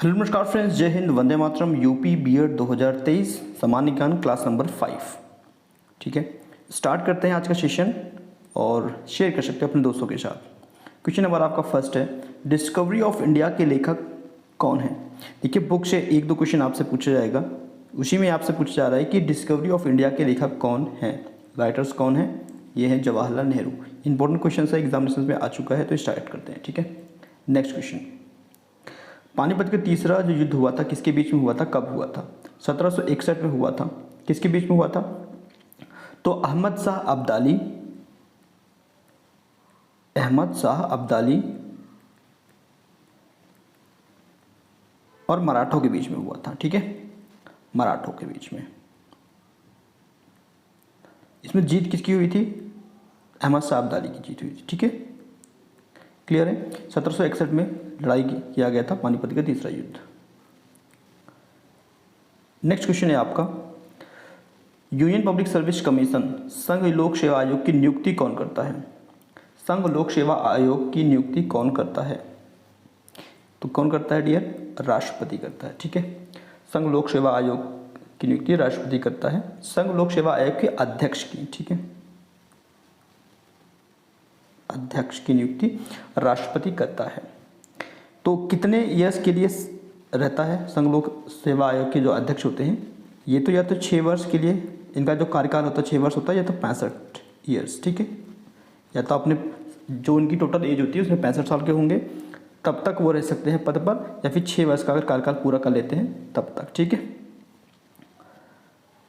Hello नमस्कार friends, जय Hind, Vande Mataram. UP BEd 2023 सामान्य ज्ञान क्लास नंबर 5। ठीक है, स्टार्ट करते हैं आज का सेशन और शेयर कर सकते हैं अपने दोस्तों के साथ। क्वेश्चन नंबर आपका फर्स्ट है, डिस्कवरी ऑफ इंडिया के लेखक कौन है। देखिए, बुक से एक दो क्वेश्चन आपसे पूछा जाएगा, उसी में आपसे पूछा जा रहा है कि डिस्कवरी ऑफ इंडिया के लेखक कौन है, राइटर्स कौन है। ये है जवाहरलाल नेहरू। इंपॉर्टेंट क्वेश्चन है, एग्जामिनेशन में आ चुका है, तो स्टार्ट करते हैं। ठीक है, नेक्स्ट क्वेश्चन, पानीपत का तीसरा जो युद्ध हुआ था किसके बीच में हुआ था, कब हुआ था। 1761 में हुआ था। किसके बीच में हुआ था, तो अहमद शाह अब्दाली और मराठों के बीच में हुआ था। ठीक है, मराठों के बीच में। इसमें जीत किसकी हुई थी, अहमद शाह अब्दाली की जीत हुई थी। ठीक है, क्लियर है। 1761 में लड़ाई किया गया था, पानीपत का तीसरा युद्ध। नेक्स्ट क्वेश्चन है आपका, यूनियन पब्लिक सर्विस कमीशन संघ लोक सेवा आयोग की नियुक्ति कौन करता है। संघ लोक सेवा आयोग की नियुक्ति कौन करता है, तो कौन करता है डियर, राष्ट्रपति करता है। ठीक है, संघ लोक सेवा आयोग की नियुक्ति राष्ट्रपति करता है, संघ लोक सेवा आयोग के अध्यक्ष की। ठीक है, अध्यक्ष की नियुक्ति राष्ट्रपति करता है। तो कितने ईयर्स के लिए रहता है संघ लोक सेवा आयोग के जो अध्यक्ष होते हैं, ये तो या तो 6 वर्ष के लिए इनका जो कार्यकाल होता है 6 वर्ष होता है, या तो 65 ईयर्स। ठीक है, या तो अपने जो उनकी टोटल एज होती है उसमें 65 साल के होंगे तब तक वो रह सकते हैं पद पर, या फिर 6 वर्ष का अगर कार्यकाल पूरा कर लेते हैं तब तक। ठीक है,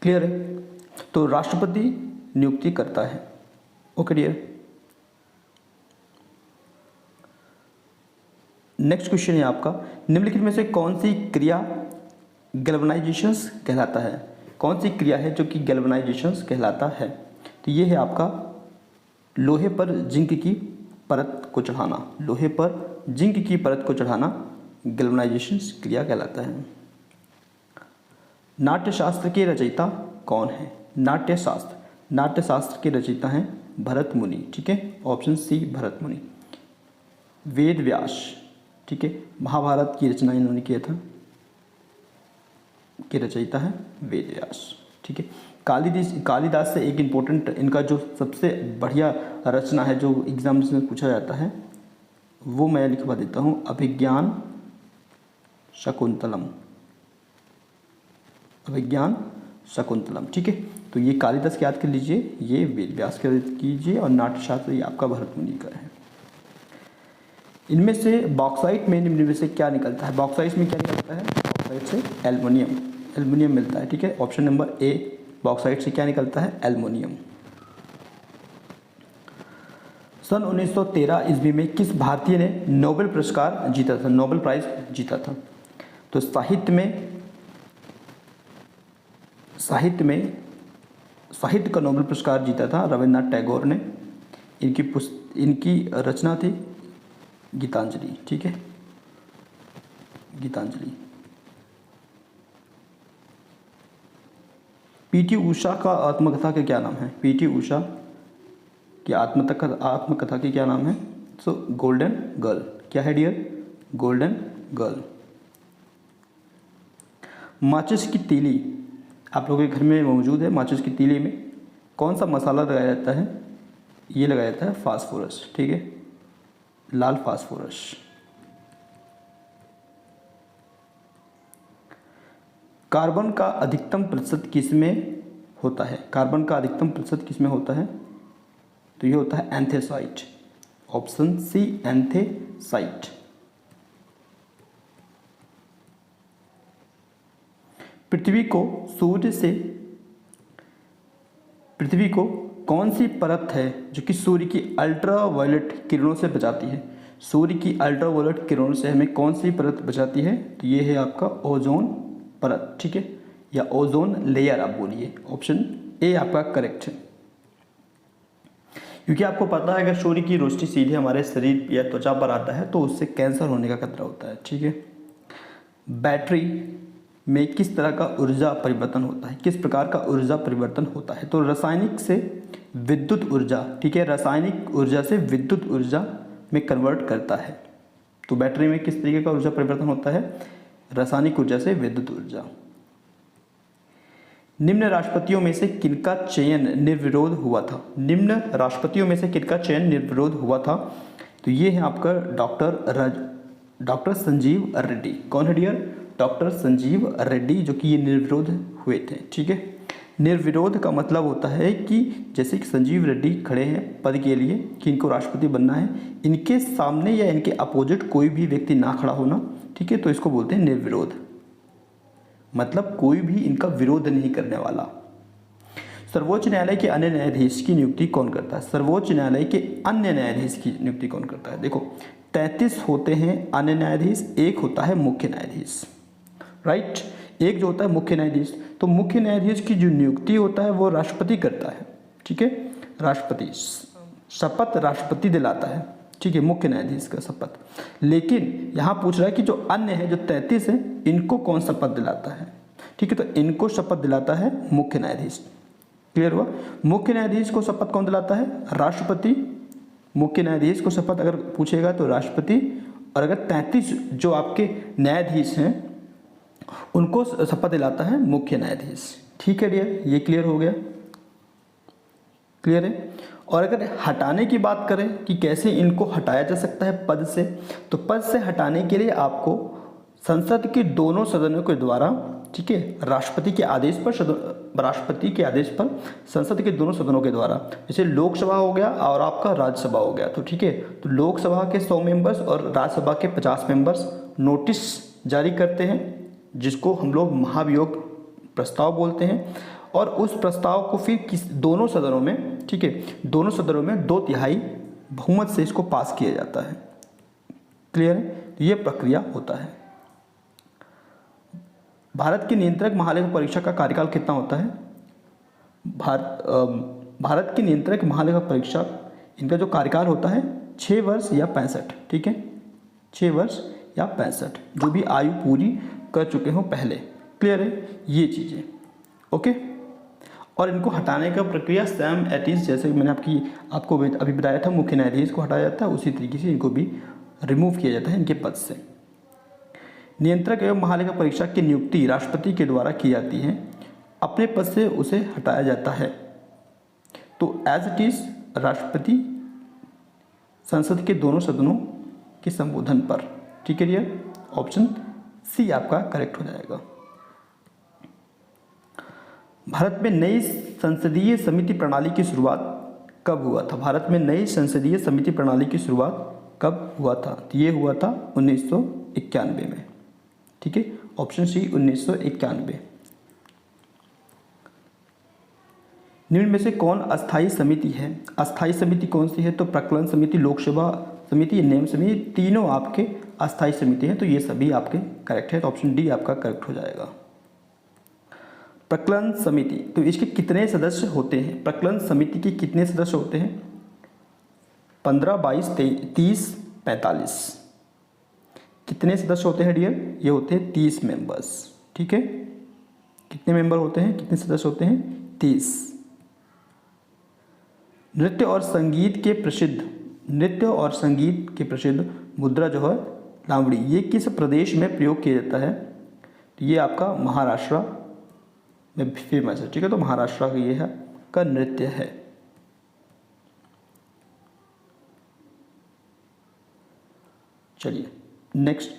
क्लियर है। तो राष्ट्रपति नियुक्ति करता है। Okay dear. नेक्स्ट क्वेश्चन है आपका, निम्नलिखित में से कौन सी क्रिया गैल्वेनाइजेशंस कहलाता है। कौन सी क्रिया है जो कि गैल्वेनाइजेशंस कहलाता है, तो ये है आपका लोहे पर जिंक की परत को चढ़ाना। लोहे पर जिंक की परत को चढ़ाना गैल्वेनाइजेशंस क्रिया कहलाता है। नाट्यशास्त्र के रचयिता कौन है। नाट्यशास्त्र के रचयिता हैं भरत मुनि। ठीक है, ऑप्शन सी भरत मुनि। वेद व्यास, ठीक है, महाभारत की रचना इन्होंने किया था, के रचयिता है वेद व्यास। ठीक है, कालिदास से एक इम्पोर्टेंट इनका जो सबसे बढ़िया रचना है जो एग्जाम में पूछा जाता है वो मैं लिखवा देता हूँ, अभिज्ञान शकुंतलम। अभिज्ञान शकुंतलम। ठीक है, तो ये कालिदास याद कर लीजिए, ये वेद व्यास कर कीजिए, और नाट्यशास्त्र ये आपका भरत मुनि का है। इनमें से बॉक्साइट में निम्न में से क्या निकलता है। बॉक्साइट में क्या निकलता है, बॉक्साइट से एल्युमिनियम मिलता है। ठीक है, ऑप्शन नंबर ए, बॉक्साइट से क्या निकलता है, एल्युमिनियम। सन 1913 ईस्वी में किस भारतीय ने नोबेल पुरस्कार जीता था, नोबेल प्राइज जीता था। तो साहित्य का नोबेल पुरस्कार जीता था रविन्द्रनाथ टैगोर ने। इनकी रचना थी गीतांजलि। ठीक है, गीतांजलि। पीटी उषा का आत्मकथा का क्या नाम है। पीटी उषा की आत्मकथा की क्या नाम है, सो गोल्डन गर्ल। क्या है डियर, गोल्डन गर्ल। माचिस की तीली आप लोगों के घर में मौजूद है। माचिस की तीली में कौन सा मसाला लगाया जाता है, ये लगाया जाता है फास्फोरस। ठीक है, लाल फास्फोरस। कार्बन का अधिकतम प्रतिशत किसमें होता है। कार्बन का अधिकतम प्रतिशत किसमें होता है, तो ये होता है एंथेसाइट। Option C, एंथेसाइट। पृथ्वी को कौन सी परत है जो कि सूर्य की अल्ट्रावायलेट किरणों से बचाती है। सूर्य की अल्ट्रावायलेट किरणों से हमें कौन सी परत बचाती है, तो ये है आपका ओजोन परत। ठीक है, या ओजोन लेयर आप बोलिए। ऑप्शन ए आपका करेक्ट है, क्योंकि आपको पता है अगर सूर्य की रोशनी सीधे हमारे शरीर या त्वचा पर आता है तो उससे कैंसर होने का खतरा होता है। ठीक है, बैटरी में किस तरह का ऊर्जा परिवर्तन होता है, किस प्रकार का ऊर्जा परिवर्तन होता है, तो रासायनिक से विद्युत ऊर्जा। ठीक है, रासायनिक ऊर्जा से विद्युत ऊर्जा में कन्वर्ट करता है। तो बैटरी में किस तरीके का ऊर्जा परिवर्तन होता है, रासायनिक ऊर्जा से विद्युत ऊर्जा। निम्न राष्ट्रपतियों में से किनका चयन निर्विरोध हुआ था? निम्न राष्ट्रपतियों में से किनका चयन निर्विरोध हुआ था? तो ये है आपका डॉक्टर संजीव रेड्डी। कौन है डियर? डॉक्टर संजीव रेड्डी, जो कि ये निर्विरोध हुए थे। ठीक है, निर्विरोध का मतलब होता है कि जैसे कि संजीव रेड्डी खड़े हैं पद के लिए कि इनको राष्ट्रपति बनना है, इनके सामने या इनके अपोजिट कोई भी व्यक्ति ना खड़ा होना। ठीक है, तो इसको बोलते हैं निर्विरोध, मतलब कोई भी इनका विरोध नहीं करने वाला। सर्वोच्च न्यायालय के अन्य न्यायाधीश की नियुक्ति कौन करता है? सर्वोच्च न्यायालय के अन्य न्यायाधीश की नियुक्ति कौन करता है? देखो 33 होते हैं अन्य न्यायाधीश, एक होता है मुख्य न्यायाधीश, राइट। एक जो होता है मुख्य न्यायाधीश, तो मुख्य न्यायाधीश की जो नियुक्ति होता है वो राष्ट्रपति करता है। ठीक है, राष्ट्रपति शपथ राष्ट्रपति दिलाता है। ठीक है, मुख्य न्यायाधीश का शपथ। लेकिन यहाँ पूछ रहा है कि जो अन्य है, जो 33 है, इनको कौन शपथ दिलाता है? ठीक है, तो इनको शपथ दिलाता है मुख्य न्यायाधीश। क्लियर हुआ? मुख्य न्यायाधीश को शपथ कौन दिलाता है? राष्ट्रपति। मुख्य न्यायाधीश को शपथ अगर पूछेगा तो राष्ट्रपति, और अगर 33 जो आपके न्यायाधीश हैं उनको शपथ दिलाता है मुख्य न्यायाधीश। ठीक है डियर, ये क्लियर हो गया? क्लियर है? और अगर हटाने की बात करें कि कैसे इनको हटाया जा सकता है पद से, तो पद से हटाने के लिए आपको संसद के दोनों सदनों के द्वारा, ठीक है, राष्ट्रपति के आदेश पर संसद के दोनों सदनों के द्वारा, जैसे लोकसभा हो गया और आपका राज्यसभा हो गया, तो ठीक है, तो लोकसभा के 100 मेंबर्स और राज्यसभा के 50 मेंबर्स नोटिस जारी करते हैं, जिसको हम लोग महाभियोग प्रस्ताव बोलते हैं। और उस प्रस्ताव को फिर दोनों सदनों में, ठीक है, दोनों सदनों में 2/3 बहुमत से इसको पास किया जाता है। क्लियर है? तो ये प्रक्रिया होता है। भारत के नियंत्रक महालेखा परीक्षक का कार्यकाल कितना होता है? भारत के नियंत्रक महालेखा परीक्षक, इनका जो कार्यकाल होता है 6 वर्ष या 65। ठीक है, 6 वर्ष या 65, जो भी आयु पूरी कर चुके हों पहले। क्लियर है? ये चीज़ें ओके। और इनको हटाने का प्रक्रिया सेम एटीज, जैसे मैंने आपको अभी बताया था, मुख्य न्यायाधीश को हटाया जाता है, उसी तरीके से इनको भी रिमूव किया जाता है इनके पद से। नियंत्रक एवं महालेखा परीक्षक की नियुक्ति राष्ट्रपति के द्वारा की जाती है, अपने पद से उसे हटाया जाता है। तो एज इट इज राष्ट्रपति संसद के दोनों सदनों के संबोधन पर। ठीक है डियर, ऑप्शन सी आपका करेक्ट हो जाएगा। भारत में नई संसदीय समिति प्रणाली की शुरुआत कब हुआ था? भारत में नई संसदीय समिति प्रणाली की शुरुआत कब हुआ था? तो ये हुआ था 1991 में। ठीक है, ऑप्शन सी 1991। निम्न में से कौन अस्थायी समिति है? अस्थायी समिति कौन सी है? तो प्रकलन समिति, लोकसभा समिति, नियम समिति, तीनों आपके अस्थायी समिति हैं। तो ये सभी आपके करेक्ट है, तो ऑप्शन डी आपका करेक्ट हो जाएगा। प्रकलन समिति, तो इसके कितने सदस्य होते हैं? प्रकलन समिति के कितने सदस्य होते हैं? 15, 22, 30, 45। कितने सदस्य होते हैं डियर? ये होते हैं 30 मेंबर्स। ठीक है, कितने मेंबर होते हैं, कितने सदस्य होते हैं? 30। नृत्य और संगीत के प्रसिद्ध मुद्रा जो है लावणी, ये किस प्रदेश में प्रयोग किया जाता है? तो ये आपका महाराष्ट्र में फेमस है। ठीक है, तो महाराष्ट्र का ये है का नृत्य है। चलिए नेक्स्ट,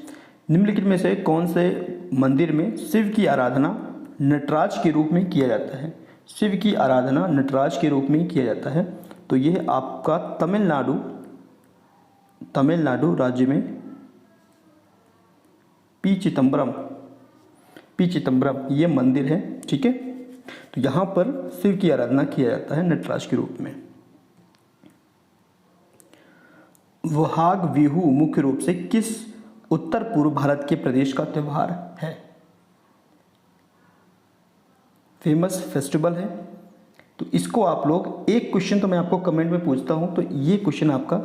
निम्नलिखित में से कौन से मंदिर में शिव की आराधना नटराज के रूप में किया जाता है? शिव की आराधना नटराज के रूप में किया जाता है। तो यह आपका तमिलनाडु राज्य में पी चिदम्बरम ये मंदिर है। ठीक है, तो यहाँ पर शिव की आराधना किया जाता है नटराज के रूप में। वहाग बिहू मुख्य रूप से किस उत्तर पूर्व भारत के प्रदेश का त्योहार है? फेमस फेस्टिवल है। तो इसको आप लोग, एक क्वेश्चन तो मैं आपको कमेंट में पूछता हूं, तो ये क्वेश्चन आपका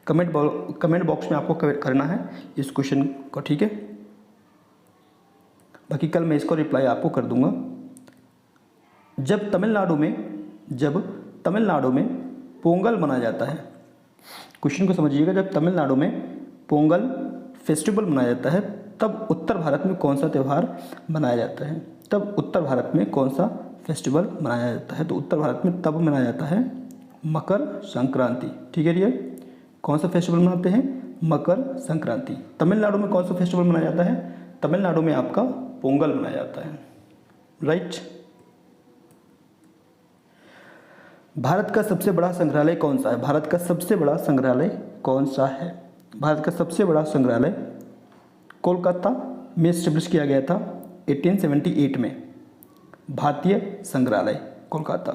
कमेंट बॉक्स में आपको करना है इस क्वेश्चन को। ठीक है, बाकी कल मैं इसको रिप्लाई आपको कर दूंगा। जब तमिलनाडु में पोंगल मनाया जाता है, क्वेश्चन को समझिएगा, जब तमिलनाडु में पोंगल फेस्टिवल मनाया जाता है तब उत्तर भारत में कौन सा त्यौहार मनाया जाता है? तब उत्तर भारत में कौन सा फेस्टिवल मनाया जाता है? तो उत्तर भारत में तब मनाया जाता है मकर संक्रांति। ठीक है डियर, कौन सा फेस्टिवल मनाते हैं? मकर संक्रांति। तमिलनाडु में कौन सा फेस्टिवल मनाया जाता है? तमिलनाडु में आपका पोंगल मनाया जाता है। राइट। भारत का सबसे बड़ा संग्रहालय कौन सा है? भारत का सबसे बड़ा संग्रहालय कौन सा है? भारत का सबसे बड़ा संग्रहालय कोलकाता में एस्टेब्लिश किया गया था 1878 में। भारतीय संग्रहालय कोलकाता,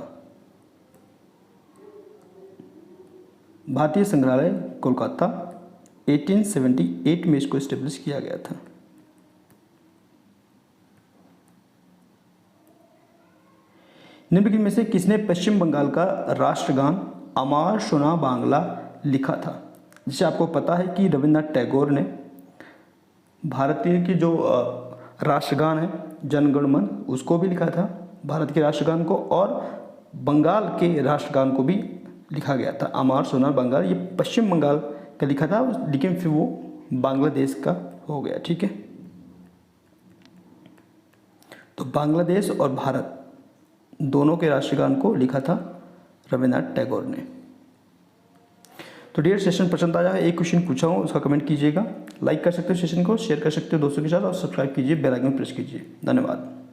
भारतीय संग्रहालय कोलकाता 1878 में इसको एस्टेब्लिश किया गया था। निम्नलिखित में से किसने पश्चिम बंगाल का राष्ट्रगान अमार सोना बांग्ला लिखा था? जिसे आपको पता है कि रविन्द्रनाथ टैगोर ने भारतीय की जो राष्ट्रगान है जनगण मन उसको भी लिखा था, भारत के राष्ट्रगान को, और बंगाल के राष्ट्रगान को भी लिखा गया था। अमार सोना बंगाल ये पश्चिम बंगाल का लिखा था, लेकिन फिर वो बांग्लादेश का हो गया। ठीक है, तो बांग्लादेश और भारत दोनों के राष्ट्रगान को लिखा था रविन्द्रनाथ टैगोर ने। तो डियर, सेशन पसंद आया है, एक क्वेश्चन पूछा हूँ उसका कमेंट कीजिएगा, लाइक कर सकते हो सेशन को, शेयर कर सकते हो दोस्तों के साथ, और सब्सक्राइब कीजिए, बेल आइकन प्रेस कीजिए। धन्यवाद।